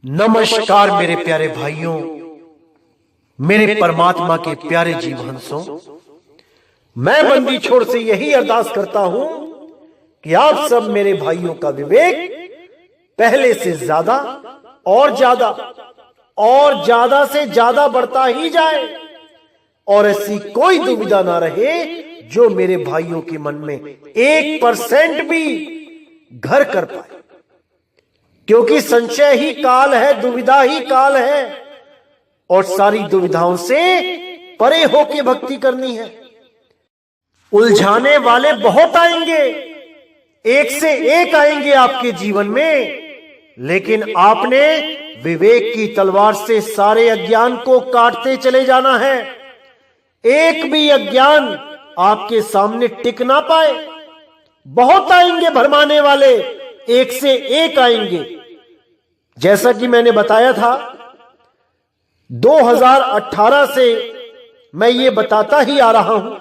नमस्कार मेरे प्यारे भाइयों, मेरे परमात्मा के प्यारे जीवहंसों। मैं बंदी छोड़ से यही अरदास करता हूं कि आप सब मेरे भाइयों का विवेक पहले से ज्यादा और ज्यादा से ज्यादा बढ़ता ही जाए और ऐसी कोई दुविधा ना रहे जो मेरे भाइयों के मन में 1% भी घर कर पाए, क्योंकि संशय ही काल है, दुविधा ही काल है और सारी दुविधाओं से परे होके भक्ति करनी है। उलझाने वाले बहुत आएंगे, एक से एक आएंगे आपके जीवन में, लेकिन आपने विवेक की तलवार से सारे अज्ञान को काटते चले जाना है। एक भी अज्ञान आपके सामने टिक ना पाए। बहुत आएंगे भरमाने वाले, एक से एक आएंगे। जैसा कि मैंने बताया था, 2018 से मैं ये बताता ही आ रहा हूं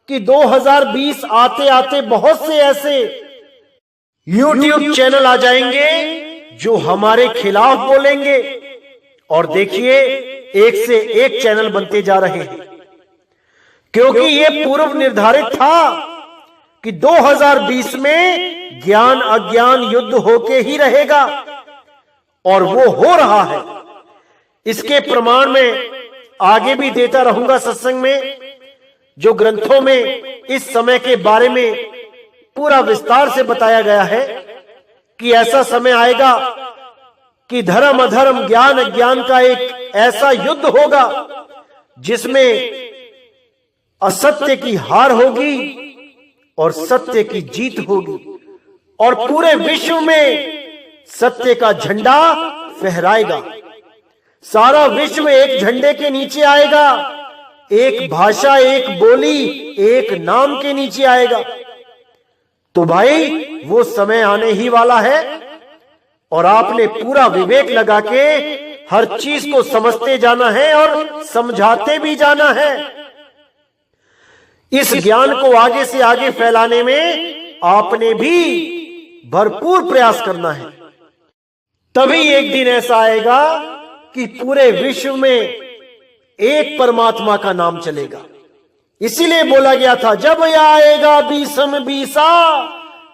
कि 2020 आते आते बहुत से ऐसे YouTube चैनल आ जाएंगे जो हमारे खिलाफ बोलेंगे। और देखिए, एक से एक चैनल बनते जा रहे हैं, क्योंकि ये पूर्व निर्धारित था कि 2020 में ज्ञान अज्ञान युद्ध होके ही रहेगा और वो हो रहा है। इसके प्रमाण में आगे भी देता रहूंगा सत्संग में, जो ग्रंथों में इस समय के बारे में पूरा विस्तार से बताया गया है कि ऐसा समय आएगा कि धर्म अधर्म ज्ञान अज्ञान का एक ऐसा युद्ध होगा जिसमें असत्य की हार होगी और सत्य की जीत होगी और पूरे विश्व में सत्य का झंडा फहराएगा। सारा विश्व एक झंडे के नीचे आएगा, एक भाषा, एक बोली, एक नाम के नीचे आएगा। तो भाई, वो समय आने ही वाला है और आपने पूरा विवेक लगा के हर चीज को समझते जाना है और समझाते भी जाना है। इस ज्ञान को आगे से आगे फैलाने में आपने भी भरपूर प्रयास करना है। तभी एक दिन ऐसा आएगा कि पूरे विश्व में एक परमात्मा का नाम चलेगा। इसीलिए बोला गया था, जब आएगा बीसम बीसा,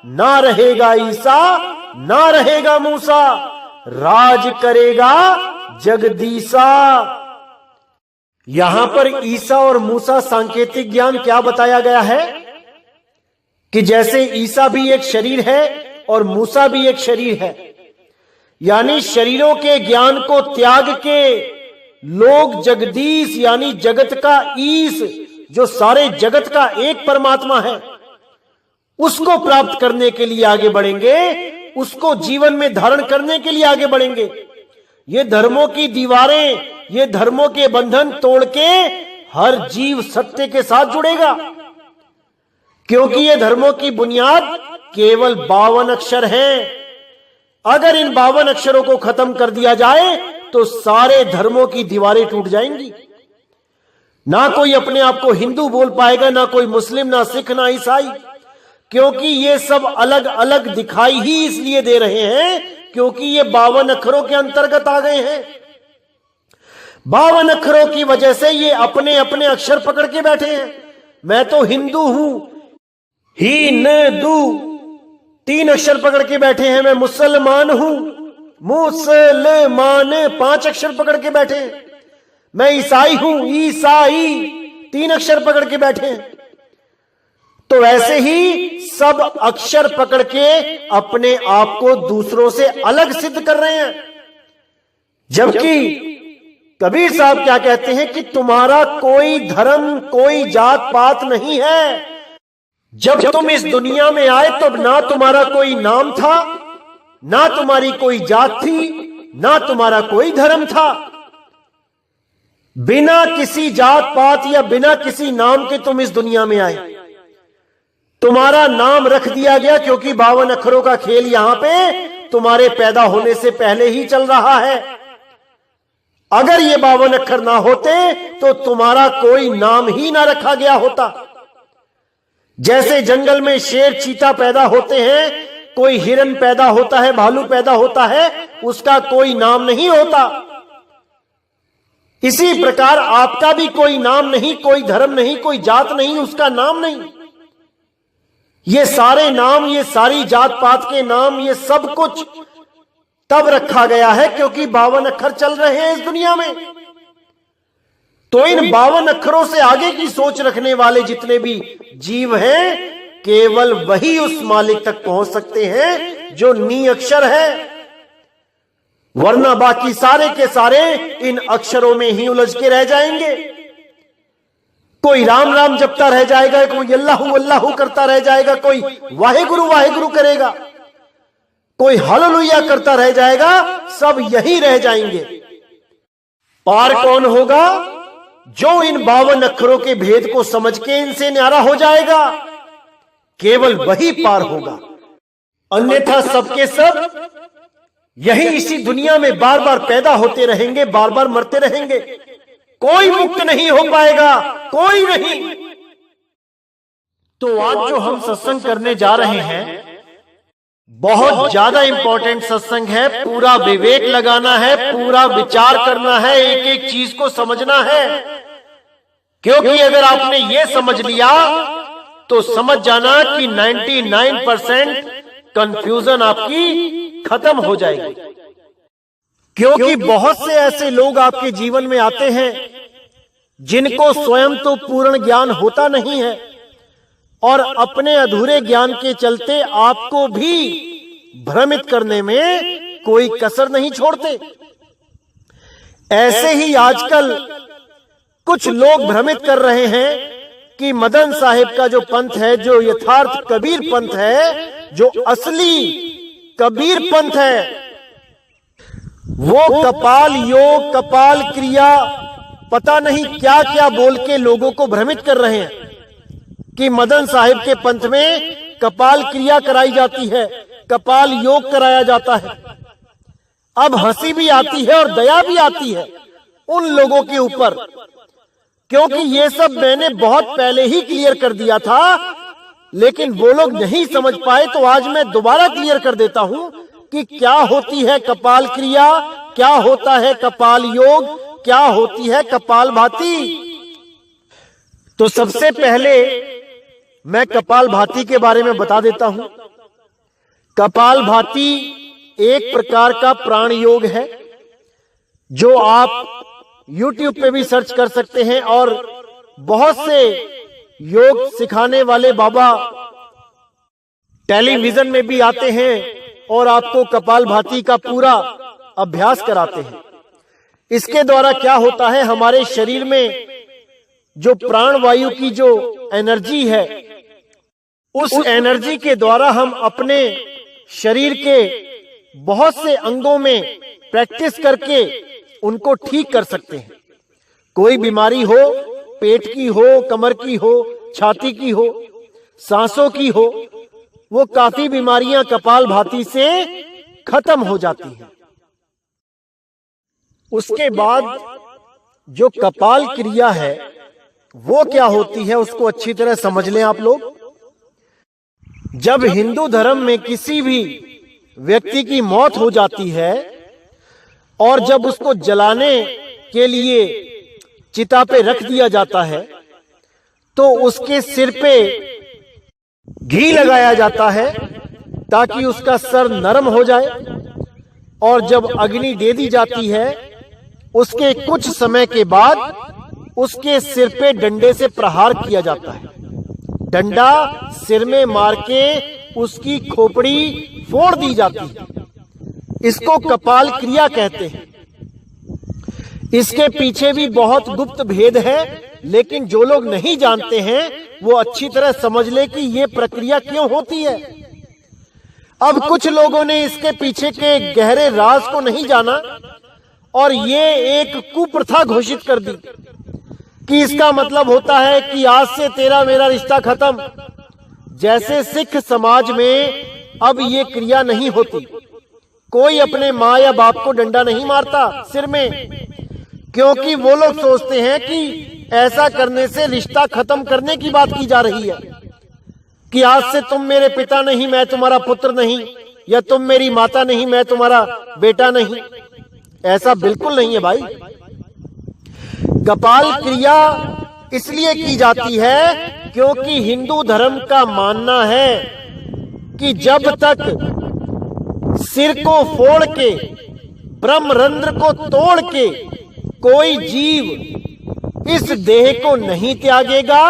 ना रहेगा ईसा, ना रहेगा मूसा, राज करेगा जगदीसा। यहां पर ईसा और मूसा सांकेतिक ज्ञान क्या बताया गया है कि जैसे ईसा भी एक शरीर है और मूसा भी एक शरीर है, यानी शरीरों के ज्ञान को त्याग के लोग जगदीश यानी जगत का ईश, जो सारे जगत का एक परमात्मा है, उसको प्राप्त करने के लिए आगे बढ़ेंगे, उसको जीवन में धारण करने के लिए आगे बढ़ेंगे। ये धर्मों की दीवारें, ये धर्मों के बंधन तोड़ के हर जीव सत्य के साथ जुड़ेगा, क्योंकि ये धर्मों की बुनियाद केवल 52 अक्षर हैं। अगर इन 52 अक्षरों को खत्म कर दिया जाए तो सारे धर्मों की दीवारें टूट जाएंगी। ना कोई अपने आप को हिंदू बोल पाएगा, ना कोई मुस्लिम, ना सिख, ना ईसाई, क्योंकि ये सब अलग अलग दिखाई ही इसलिए दे रहे हैं क्योंकि ये 52 अक्षरों के अंतर्गत आ गए हैं। 52 अक्षरों की वजह से ये अपने अपने अक्षर पकड़ के बैठे हैं। मैं तो हिंदू हूं, ही न दू 3 अक्षर पकड़ के बैठे हैं। मैं मुसलमान हूं, मुसलमान 5 अक्षर पकड़ के बैठे हैं। मैं ईसाई हूं, ईसाई 3 अक्षर पकड़ के बैठे हैं। तो ऐसे ही सब अक्षर पकड़ के अपने आप को दूसरों से अलग सिद्ध कर रहे हैं। जबकि कबीर साहब क्या कहते हैं कि तुम्हारा कोई धर्म, कोई जात पात नहीं है। जब तुम इस दुनिया में आए तब ना तुम्हारा कोई नाम था, ना तुम्हारी कोई जात थी, ना तुम्हारा कोई धर्म था। बिना किसी जात पात या बिना किसी नाम के तुम इस दुनिया में आए। तुम्हारा नाम रख दिया गया क्योंकि 52 अक्षरों का खेल यहां पे तुम्हारे पैदा होने से पहले ही चल रहा है। अगर ये 52 अक्षर ना होते तो तुम्हारा कोई नाम ही ना रखा गया होता। जैसे जंगल में शेर चीता पैदा होते हैं कोई हिरन पैदा होता है, भालू पैदा होता है, उसका कोई नाम नहीं होता। इसी प्रकार आपका भी कोई नाम नहीं, कोई धर्म नहीं, कोई जात नहीं, उसका नाम नहीं। ये सारे नाम, ये सारी जात पात के नाम, ये सब कुछ तब रखा गया है क्योंकि 52 अक्षर चल रहे हैं इस दुनिया में। तो इन 52 अक्षरों से आगे की सोच रखने वाले जितने भी जीव हैं, केवल वही उस मालिक तक पहुंच सकते हैं जो नी अक्षर है, वरना बाकी सारे के सारे इन अक्षरों में ही उलझ के रह जाएंगे। कोई राम राम जपता रह जाएगा, कोई अल्लाहू अल्लाहू करता रह जाएगा, कोई वाहेगुरु वाहेगुरु करेगा, कोई हालेलुया करता रह जाएगा, सब यही रह जाएंगे। पार कौन होगा? जो इन 52 अक्षरों के भेद को समझ के इनसे न्यारा हो जाएगा, केवल वही पार होगा। अन्यथा सबके सब यही इसी दुनिया में बार बार पैदा होते रहेंगे, बार बार मरते रहेंगे, कोई मुक्त नहीं हो पाएगा, कोई नहीं। तो आज जो हम सत्संग करने जा रहे हैं, बहुत ज्यादा इंपॉर्टेंट सत्संग है। पूरा विवेक लगाना है, पूरा विचार करना है, एक एक चीज को समझना है। क्योंकि अगर आपने ये समझ लिया तो समझ जाना कि 99% कंफ्यूजन आपकी खत्म हो जाएगी। क्योंकि बहुत से ऐसे लोग आपके जीवन में आते हैं जिनको स्वयं तो पूर्ण ज्ञान होता नहीं है और अपने अधूरे ज्ञान के चलते आपको भी भ्रमित करने में कोई कसर नहीं छोड़ते। ऐसे ही आजकल कुछ लोग भ्रमित कर रहे हैं कि मदन साहिब का जो पंथ है, जो यथार्थ कबीर पंथ है, जो असली कबीर पंथ है, वो कपाल योग, कपाल क्रिया, पता नहीं क्या क्या बोल के लोगों को भ्रमित कर रहे हैं कि मदन साहिब के पंथ में कपाल क्रिया कराई जाती है, कपाल योग कराया जाता है। अब हंसी भी आती है और दया भी आती है उन लोगों के ऊपर, क्योंकि ये सब मैंने बहुत पहले ही क्लियर कर दिया था, लेकिन वो लोग नहीं समझ पाए। तो आज मैं दोबारा क्लियर कर देता हूं कि क्या होती है कपाल क्रिया, क्या होता है कपाल योग, क्या होती है कपाल भाती। तो सबसे पहले मैं कपाल भाती के बारे में बता देता हूं। कपाल भाती एक प्रकार का प्राण योग है जो आप YouTube पे भी सर्च कर सकते हैं, और बहुत से योग सिखाने वाले बाबा टेलीविजन में भी आते हैं और आपको कपाल भाती का पूरा अभ्यास कराते हैं। इसके द्वारा क्या होता है, हमारे शरीर में जो प्राण वायु की जो एनर्जी है, उस एनर्जी के द्वारा हम अपने शरीर के बहुत से अंगों में प्रैक्टिस करके उनको ठीक कर सकते हैं। कोई बीमारी हो, पेट की हो, कमर की हो, छाती की हो, सांसों की हो, वो काफी बीमारियां कपाल भाती से खत्म हो जाती हैं। उसके बाद जो कपाल क्रिया है वो क्या होती है, उसको अच्छी तरह समझ लें आप लोग। जब हिंदू धर्म में किसी भी व्यक्ति की मौत हो जाती है और जब उसको जलाने के लिए चिता पे रख दिया जाता है, तो उसके सिर पे घी लगाया जाता है ताकि उसका सर नरम हो जाए, और जब अग्नि दे दी जाती है उसके कुछ समय के बाद उसके सिर पे डंडे से प्रहार किया जाता है। डंडा सिर में मार के उसकी खोपड़ी फोड़ दी जाती है। इसको कपाल क्रिया कहते हैं। इसके पीछे भी बहुत गुप्त भेद है, लेकिन जो लोग नहीं जानते हैं वो अच्छी तरह समझ ले कि ये प्रक्रिया क्यों होती है। अब कुछ लोगों ने इसके पीछे के गहरे राज को नहीं जाना और ये एक कुप्रथा घोषित कर दी कि इसका मतलब होता है कि आज से तेरा मेरा रिश्ता खत्म। जैसे सिख समाज में अब ये क्रिया नहीं होती, कोई अपने माँ या बाप को डंडा नहीं मारता सिर में, क्योंकि वो लोग सोचते हैं कि ऐसा करने से रिश्ता खत्म करने की बात की जा रही है, कि आज से तुम मेरे पिता नहीं, मैं तुम्हारा पुत्र नहीं, या तुम मेरी माता नहीं, मैं तुम्हारा बेटा नहीं। ऐसा बिल्कुल नहीं है भाई। कपाल क्रिया इसलिए की जाती है क्योंकि हिंदू धर्म का मानना है कि जब तक सिर को फोड़ के, ब्रह्मरंध्र को तोड़ के कोई जीव इस देह को नहीं त्यागेगा,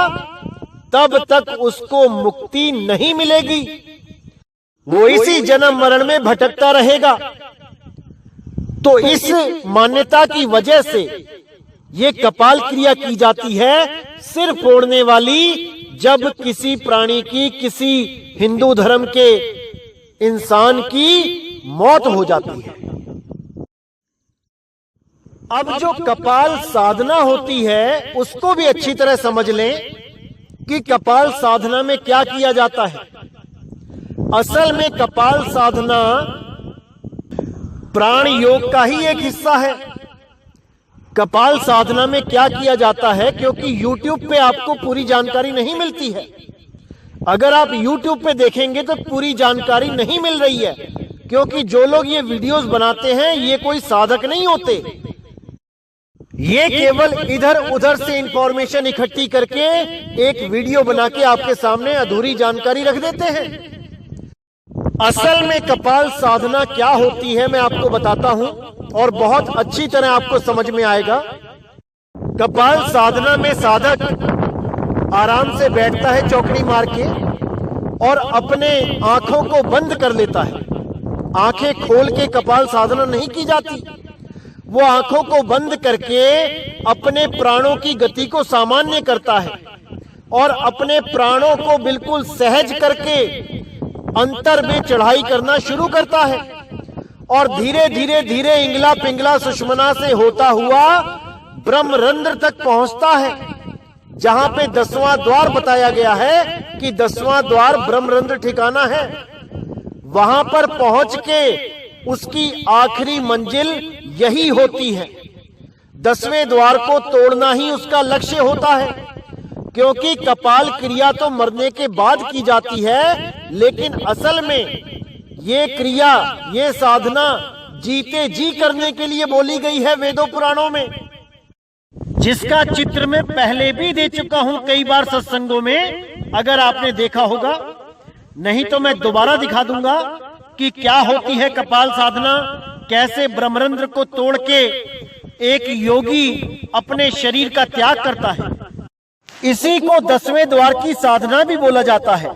तब तक उसको मुक्ति नहीं मिलेगी। वो इसी जन्म मरण में भटकता रहेगा। तो इस मान्यता की वजह से ये कपाल क्रिया की जाती है, सिर फोड़ने वाली, जब किसी प्राणी की, किसी हिंदू धर्म के इंसान की मौत हो जाती है। अब जो कपाल साधना होती है उसको भी अच्छी तरह समझ लें कि कपाल साधना में क्या किया जाता है। असल में कपाल साधना प्राण योग का ही एक हिस्सा है। कपाल साधना में क्या किया जाता है, क्योंकि YouTube पे आपको पूरी जानकारी नहीं मिलती है। अगर आप YouTube पे देखेंगे तो पूरी जानकारी नहीं मिल रही है, क्योंकि जो लोग ये वीडियोस बनाते हैं ये कोई साधक नहीं होते। ये केवल इधर उधर से इंफॉर्मेशन इकट्ठी करके एक वीडियो बना के आपके सामने अधूरी जानकारी रख देते हैं। असल में कपाल साधना क्या होती है मैं आपको बताता हूं, और बहुत अच्छी तरह आपको समझ में आएगा। कपाल साधना में साधक आराम से बैठता है चौकड़ी मार के और अपने आंखों को बंद कर लेता है। आंखें खोल के कपाल साधना नहीं की जाती। वो आंखों को बंद करके अपने प्राणों की गति को सामान्य करता है और अपने प्राणों को बिल्कुल सहज करके अंतर में चढ़ाई करना शुरू करता है, और धीरे धीरे धीरे इंगला पिंगला सुषुम्ना से होता हुआ ब्रह्मरंध्र तक पहुंचता है, जहां पे 10वां द्वार बताया गया है कि 10वां द्वार ब्रह्मरंध्र ठिकाना है। वहां पर पहुंच के उसकी आखिरी मंजिल यही होती है। 10वें द्वार को तोड़ना ही उसका लक्ष्य होता है, क्योंकि कपाल क्रिया तो मरने के बाद की जाती है, लेकिन असल में ये क्रिया, ये साधना जीते जी करने के लिए बोली गई है वेदों पुराणों में, जिसका चित्र मैं पहले भी दे चुका हूं कई बार सत्संगों में, अगर आपने देखा होगा। नहीं तो मैं दोबारा दिखा दूंगा कि क्या होती है कपाल साधना, कैसे ब्रह्मरंध्र को तोड़ के एक योगी अपने शरीर का त्याग करता है। इसी को 10वें द्वार की साधना भी बोला जाता है,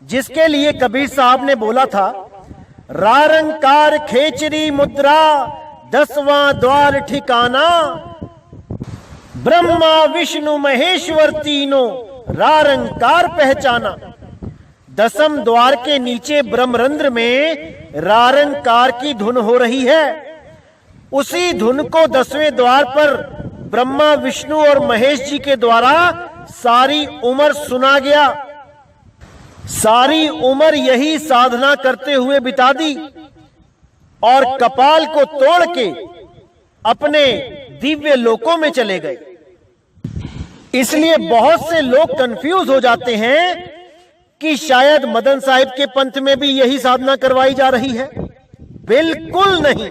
जिसके लिए कबीर साहब ने बोला था, रारंकार खेचरी मुद्रा 10वां द्वार ठिकाना, ब्रह्मा विष्णु महेश्वर तीनों रारंकार पहचाना। 10वें द्वार के नीचे ब्रह्मरंध्र में रारंकार की धुन हो रही है। उसी धुन को 10वें द्वार पर ब्रह्मा विष्णु और महेश जी के द्वारा सारी उम्र सुना गया। सारी उम्र यही साधना करते हुए बिता दी और कपाल को तोड़ के अपने दिव्य लोकों में चले गए। इसलिए बहुत से लोग कंफ्यूज हो जाते हैं कि शायद मदन साहिब के पंथ में भी यही साधना करवाई जा रही है। बिल्कुल नहीं,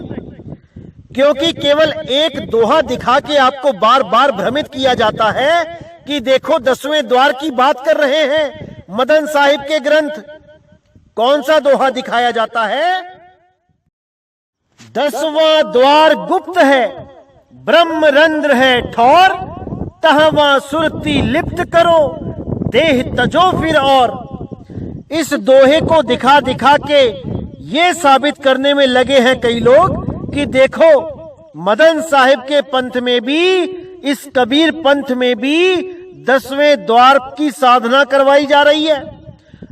क्योंकि केवल एक दोहा दिखा के आपको बार बार भ्रमित किया जाता है कि देखो 10वें द्वार की बात कर रहे हैं मदन साहिब के ग्रंथ। कौन सा दोहा दिखाया जाता है? 10वां द्वार गुप्त है, ब्रह्मरंध्र है ठौर, तहवां सुरती लिप्त करो, देह तजो फिर। और इस दोहे को दिखा दिखा के ये साबित करने में लगे हैं कई लोग कि देखो मदन साहिब के पंथ में भी, इस कबीर पंथ में भी 10वें द्वार की साधना करवाई जा रही है,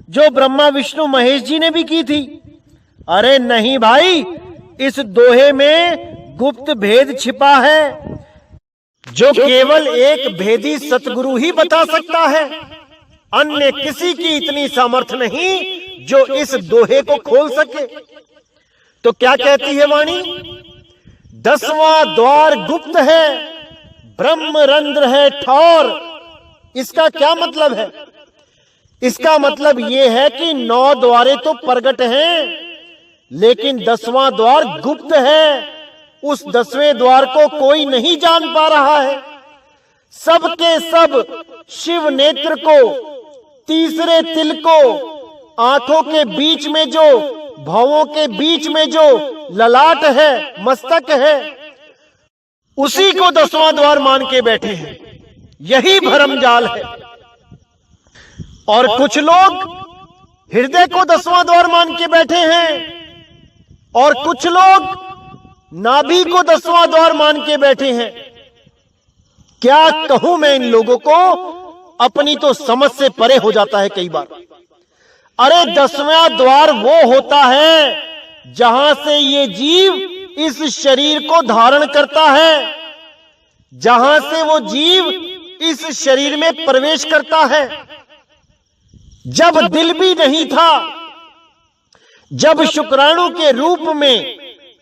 जो ब्रह्मा विष्णु महेश जी ने भी की थी। अरे नहीं भाई, इस दोहे में गुप्त भेद छिपा है, जो केवल एक भेदी सतगुरु ही बता सकता है। अन्य किसी की इतनी सामर्थ्य नहीं जो इस दोहे को खोल सके। तो क्या कहती है वाणी? 10वां द्वार गुप्त है, ब्रह्मरंध्र है ठौर। इसका क्या मतलब है इसका मतलब यह है कि 9 द्वारे तो प्रगट हैं, लेकिन 10वां द्वार गुप्त है। उस 10वें द्वार को कोई नहीं जान पा रहा है। सबके सब शिव नेत्र को, तीसरे तिल को, आंखों के बीच में जो, भौवों के बीच में जो ललाट है, मस्तक है, उसी को 10वां द्वार मान के बैठे हैं। यही भरमजाल है। और कुछ लोग हृदय को 10वां द्वार मान के बैठे हैं, और कुछ लोग नाभि को 10वां द्वार मान के बैठे हैं। क्या कहूं मैं इन लोगों को, अपनी तो समझ से परे हो जाता है कई बार। अरे 10वां द्वार वो होता है जहां से ये जीव इस शरीर को धारण करता है, जहां से वो जीव इस शरीर में प्रवेश करता है। जब दिल भी नहीं था, जब शुक्राणु के रूप में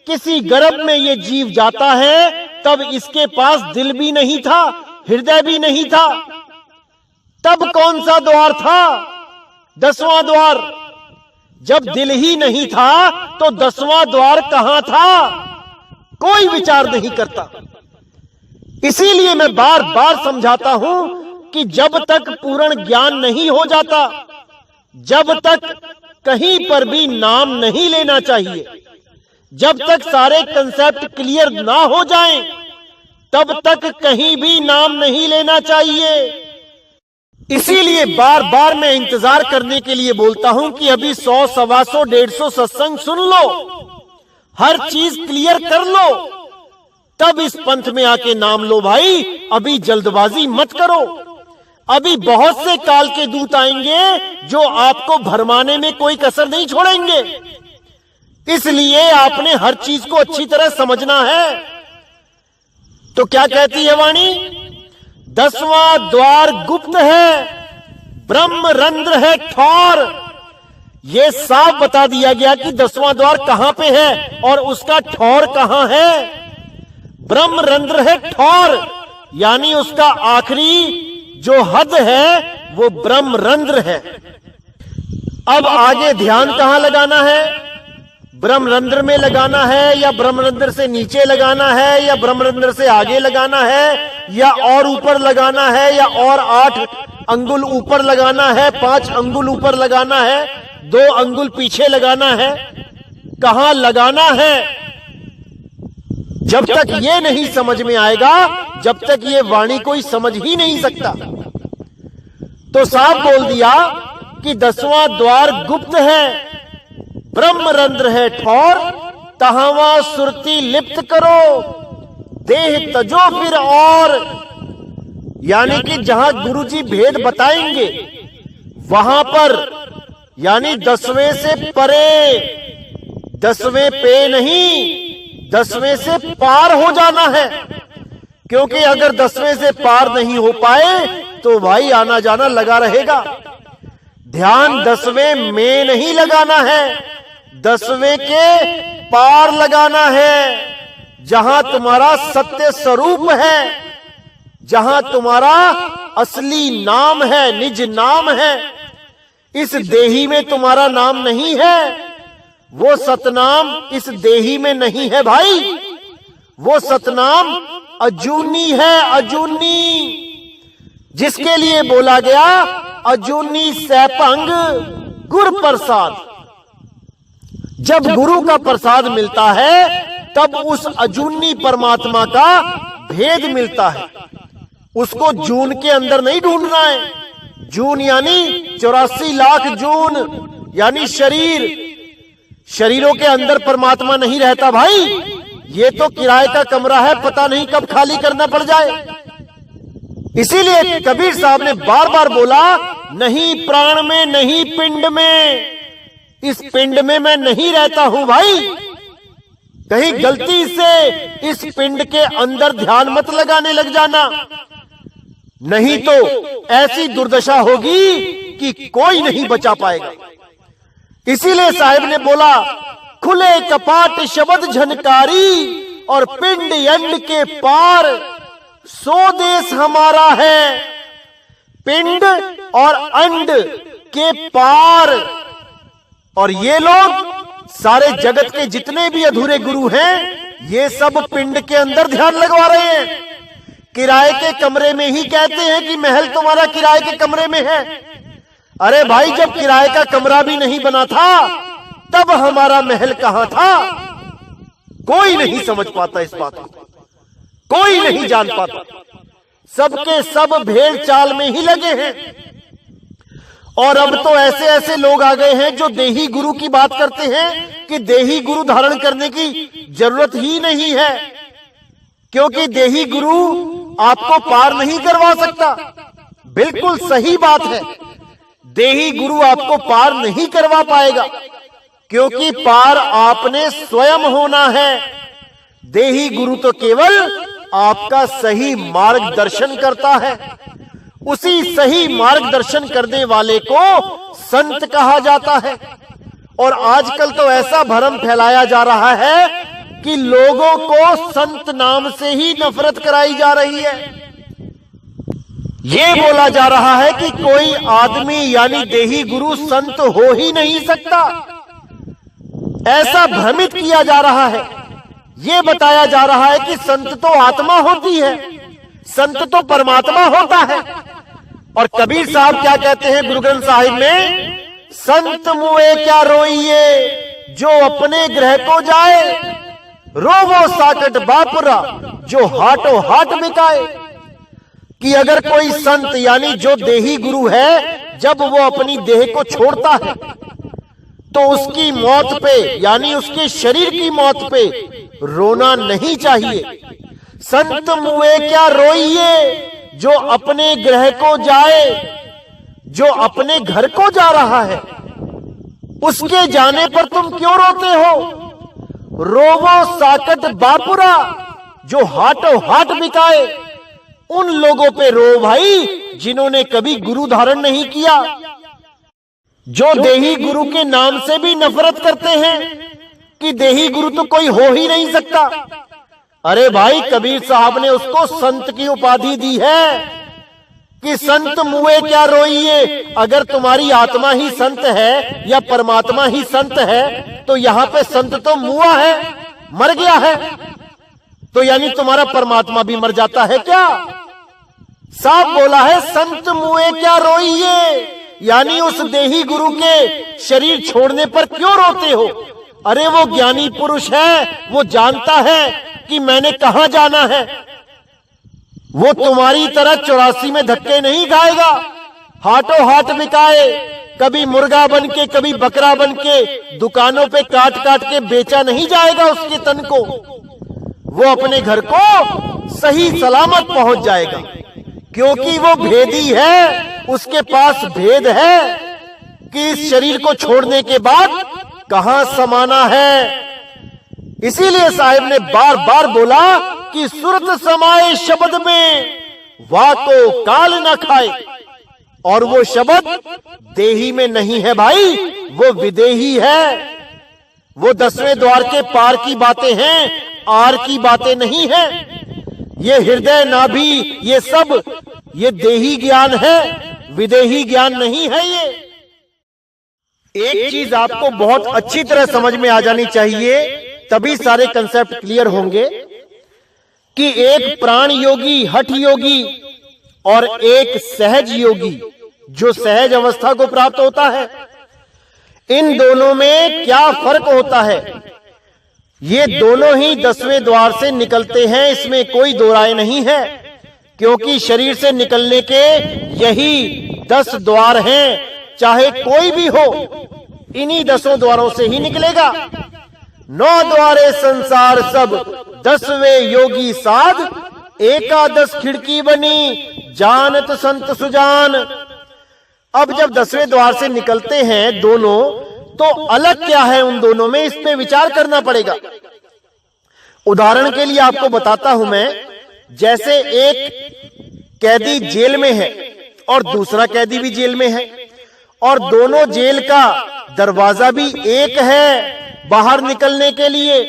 किसी गर्भ में ये जीव जाता है, तब इसके पास दिल भी नहीं था, हृदय भी नहीं था। तब कौन सा द्वार था? 10वां द्वार। जब दिल ही नहीं था तो 10वां द्वार कहां था? कोई विचार नहीं करता। इसीलिए मैं बार बार समझाता हूं कि जब तक पूर्ण ज्ञान नहीं हो जाता, जब तक कहीं पर भी नाम नहीं लेना चाहिए, जब तक सारे कंसेप्ट क्लियर ना हो जाएं, तब तक कहीं भी नाम नहीं लेना चाहिए। इसीलिए बार बार मैं इंतजार करने के लिए बोलता हूं कि अभी 100, 125, 150 सत्संग सुन लो, हर चीज क्लियर कर लो, तब इस पंथ में आके नाम लो भाई। अभी जल्दबाजी मत करो। अभी बहुत से काल के दूत आएंगे जो आपको भरमाने में कोई कसर नहीं छोड़ेंगे। इसलिए आपने हर चीज को अच्छी तरह समझना है। तो क्या कहती है वाणी? 10वां द्वार गुप्त है, ब्रह्म रंध्र है ठौर। यह साफ बता दिया गया कि 10वां द्वार कहां पे है और उसका ठौर कहां है। ब्रह्म रंध्र है ठौर, यानी उसका आखिरी जो हद है वो ब्रह्म रंध्र है। अब आगे ध्यान कहां लगाना है? ब्रह्मरंध्र में लगाना है, या ब्रह्मरंध्र से नीचे लगाना है, या ब्रह्मरंध्र से आगे लगाना है, या और ऊपर लगाना है, या और 8 अंगुल ऊपर लगाना है, 5 अंगुल ऊपर लगाना है, 2 अंगुल पीछे लगाना है? कहां लगाना है? जब तक ये नहीं समझ में आएगा, जब तक ये वाणी कोई समझ ही नहीं सकता। तो साफ बोल दिया कि 10वां द्वार गुप्त है, ब्रह्मरंध्र है ठौर, तहावा सुरती लिप्त करो, देह तजो फिर और। यानी कि जहां गुरुजी भेद बताएंगे वहां पर, यानी 10वें से परे, 10वें पे नहीं, 10वें से पार हो जाना है। क्योंकि अगर 10वें से पार नहीं हो पाए तो भाई आना जाना लगा रहेगा। ध्यान 10वें में नहीं लगाना है, 10वें के पार लगाना है, जहां तुम्हारा सत्य स्वरूप है, जहां तुम्हारा असली नाम है, निज नाम है। इस देही में तुम्हारा नाम नहीं है, वो सतनाम इस देही में नहीं है भाई। वो सतनाम अजूनी है, अजूनी, जिसके लिए बोला गया अजूनी सैपंग गुर प्रसाद। जब गुरु का प्रसाद मिलता है तब उस अजूनी परमात्मा का भेद मिलता है। उसको जून के अंदर नहीं ढूंढना है। जून यानी 84 लाख जून, यानी शरीर, शरीरों के अंदर परमात्मा नहीं रहता भाई। ये तो किराए का कमरा है, पता नहीं कब खाली करना पड़ जाए। इसीलिए कबीर साहब ने बार बार बोला, नहीं प्राण में, नहीं पिंड में, इस पिंड में मैं नहीं रहता हूं भाई। कहीं गलती से इस पिंड के अंदर ध्यान मत लगाने लग जाना, नहीं तो ऐसी दुर्दशा होगी कि कोई नहीं बचा पाएगा। इसीलिए साहिब ने बोला, खुले कपाट शब्द झनकारी और पिंड यंड के पार, सो देश हमारा है। पिंड और अंड के पार। और ये लोग सारे जगत के जितने भी अधूरे गुरु हैं, ये सब पिंड के अंदर ध्यान लगवा रहे हैं। किराए के कमरे में ही कहते हैं कि महल तुम्हारा किराए के कमरे में है। अरे भाई, जब किराए का कमरा भी नहीं बना था तब हमारा महल कहां था? कोई नहीं समझ पाता इस बात को, कोई नहीं जान पाता। सबके सब भेड़ चाल में ही लगे हैं। और अब तो ऐसे ऐसे लोग आ गए हैं जो देही गुरु की बात करते हैं कि देही गुरु धारण करने की जरूरत ही नहीं है, क्योंकि देही गुरु आपको पार नहीं करवा सकता। बिल्कुल सही बात है, देही गुरु आपको पार नहीं करवा पाएगा, क्योंकि पार आपने स्वयं होना है। देही गुरु तो केवल आपका सही मार्गदर्शन करता है। उसी सही मार्गदर्शन करने वाले को संत कहा जाता है। और आजकल तो ऐसा भ्रम फैलाया जा रहा है कि लोगों को संत नाम से ही नफरत कराई जा रही है। ये बोला जा रहा है कि कोई आदमी यानी देही गुरु संत हो ही नहीं सकता। ऐसा भ्रमित किया जा रहा है। ये बताया जा रहा है कि संत तो आत्मा होती है, संत तो परमात्मा होता है। और कबीर साहब क्या कहते हैं गुरु ग्रंथ साहिब में? संत मुए क्या रोइए जो अपने ग्रह को जाए, रोवो साकट बापुरा जो हाटो हाट बिकाए। कि अगर कोई संत यानी जो देही गुरु है, जब वो अपनी देह को छोड़ता है तो उसकी मौत पे यानी उसके शरीर की मौत पे रोना नहीं चाहिए। संत मुए क्या रोइए जो अपने ग्रह को जाए, जो अपने घर को जा रहा है उसके जाने पर तुम क्यों रोते हो? रोवो साकट बापुरा जो हाटो हाट बिकाए। उन लोगों पे रो भाई जिन्होंने कभी गुरु धारण नहीं किया, जो देही गुरु के नाम से भी नफरत करते हैं कि देही गुरु तो कोई हो ही नहीं सकता। अरे भाई, कबीर साहब ने उसको संत की उपाधि दी है कि संत मुए क्या रोइए। अगर तुम्हारी आत्मा ही संत है या परमात्मा ही संत है तो यहां पे संत तो मुआ है, मर गया है, तो यानी तुम्हारा परमात्मा भी मर जाता है क्या? साफ बोला है, संत मुए क्या रोइए, यानी उस देही गुरु के शरीर छोड़ने पर क्यों रोते हो? अरे वो ज्ञानी पुरुष है, वो जानता है कि मैंने कहां जाना है। वो तुम्हारी तरह 84 में धक्के नहीं खाएगा, हाटो हाट बिकाए, कभी मुर्गा बन के कभी बकरा बन के दुकानों पे काट काट के बेचा नहीं जाएगा उसके तन को। वो अपने घर को सही सलामत पहुंच जाएगा, क्योंकि वो भेदी है, उसके पास भेद है कि इस शरीर को छोड़ने के बाद कहां समाना है। इसीलिए साहिब ने बार बार बोला कि सुरत समाए शब्द में वाको काल न खाए। और वो शब्द देही में नहीं है भाई, वो विदेही है। वो 10वें द्वार के पार की बातें हैं, आर की बातें नहीं है। ये हृदय नाभि ये सब ये देही ज्ञान है, विदेही ज्ञान नहीं है। ये एक चीज आपको बहुत अच्छी तरह समझ में आ जानी चाहिए, तभी सारे कंसेप्ट क्लियर होंगे कि एक प्राण योगी, हठ योगी और एक सहज योगी जो सहज अवस्था को प्राप्त होता है, इन दोनों में क्या फर्क होता है? ये दोनों ही 10वें द्वार से निकलते हैं, इसमें कोई दो राय नहीं है, क्योंकि शरीर से निकलने के यही 10 द्वार हैं। चाहे कोई भी हो, इन्हीं 10 द्वारों से ही निकलेगा। 9 द्वारे संसार सब, 10वें योगी साध, एकादश खिड़की बनी, जानत संत सुजान। अब जब 10वें द्वार से निकलते हैं दोनों, तो अलग क्या है उन दोनों में, इस पे विचार करना पड़ेगा। उदाहरण के लिए आपको बताता हूं मैं, जैसे एक कैदी जेल में है और दूसरा कैदी भी जेल में है, और दोनों जेल का दरवाजा भी एक है बाहर निकलने के लिए।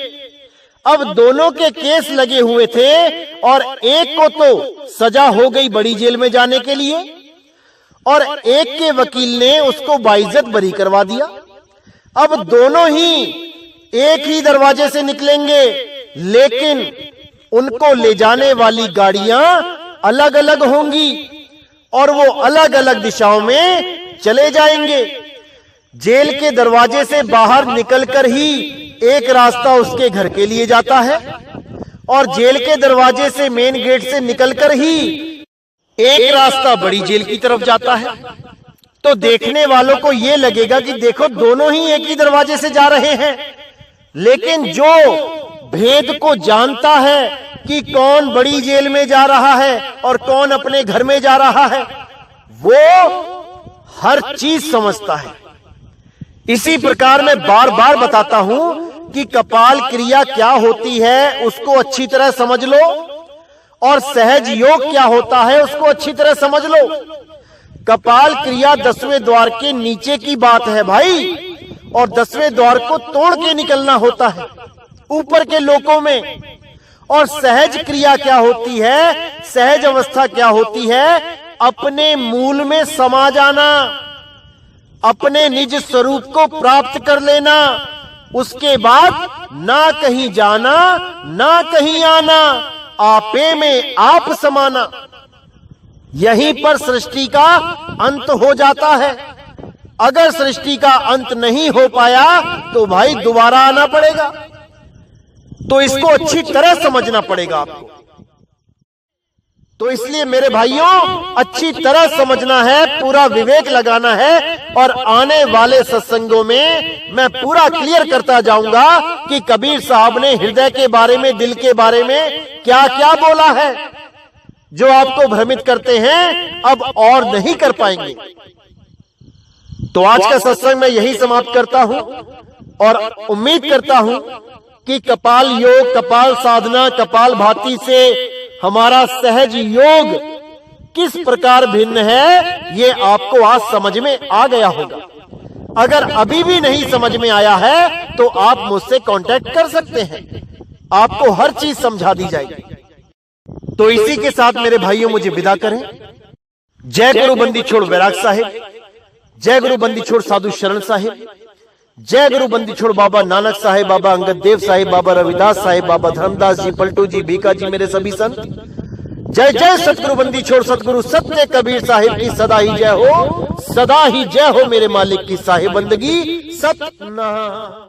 अब दोनों के केस लगे हुए थे और एक को तो सजा हो गई बड़ी जेल में जाने के लिए, और एक के वकील ने उसको बाइज्जत बरी करवा दिया। अब दोनों ही एक ही दरवाजे से निकलेंगे, लेकिन उनको ले जाने वाली गाड़ियां अलग अलग होंगी और वो अलग अलग दिशाओं में चले जाएंगे। जेल के दरवाजे से बाहर निकलकर ही एक रास्ता उसके घर के लिए जाता है और जेल के दरवाजे से मेन गेट से निकलकर ही एक रास्ता बड़ी जेल की तरफ जाता है। तो देखने वालों को यह लगेगा कि देखो दोनों ही एक ही दरवाजे से जा रहे हैं, लेकिन जो भेद को जानता है कि कौन बड़ी जेल में जा रहा है और कौन अपने घर में जा रहा है, वो हर चीज समझता है। इसी प्रकार मैं बार बार बताता हूं कि कपाल क्रिया क्या होती है उसको अच्छी तरह समझ लो, और सहज योग क्या होता है उसको अच्छी तरह समझ लो। कपाल क्रिया 10वें द्वार के नीचे की बात है भाई, और 10वें द्वार को तोड़ के निकलना होता है ऊपर के लोकों में। और सहज क्रिया क्या होती है, सहज अवस्था क्या होती है, अपने मूल में समा जाना, अपने निज स्वरूप को प्राप्त कर लेना, उसके बाद ना कहीं जाना ना कहीं आना, आपे में आप समाना। यहीं पर सृष्टि का अंत हो जाता है। अगर सृष्टि का अंत नहीं हो पाया तो भाई दोबारा आना पड़ेगा। तो इसको अच्छी तरह समझना पड़ेगा आपको। तो इसलिए मेरे भाइयों अच्छी तरह समझना है, पूरा विवेक लगाना है, और आने वाले सत्संगों में मैं पूरा क्लियर करता जाऊंगा कि कबीर साहब ने हृदय के बारे में, दिल के बारे में क्या क्या बोला है। जो आपको भ्रमित करते हैं अब और नहीं कर पाएंगे। तो आज का सत्संग मैं यही समाप्त करता हूं और उम्मीद करता हूं कि कपाल योग, कपाल साधना, कपाल भाती से हमारा सहज योग किस प्रकार भिन्न है ये आपको आज समझ में आ गया होगा। अगर अभी भी नहीं समझ में आया है तो आप मुझसे कांटेक्ट कर सकते हैं, आपको हर चीज समझा दी जाएगी। तो इसी के साथ मेरे भाइयों मुझे विदा करें। जय गुरु बंदी छोड़ वैराग साहिब, जय गुरु बंदी छोड़ साधु शरण साहिब, जय गुरु बंदी छोड़ बाबा नानक साहिब, बाबा अंगद देव साहिब, बाबा रविदास साहिब, बाबा धर्मदास जी, पलटू जी, भीखा जी, मेरे सभी संत। जय जय सतगुरु बंदी छोड़ सतगुरु सत्य कबीर साहिब की सदा ही जय हो, सदा ही जय हो। मेरे मालिक की साहिब बंदगी सत ना।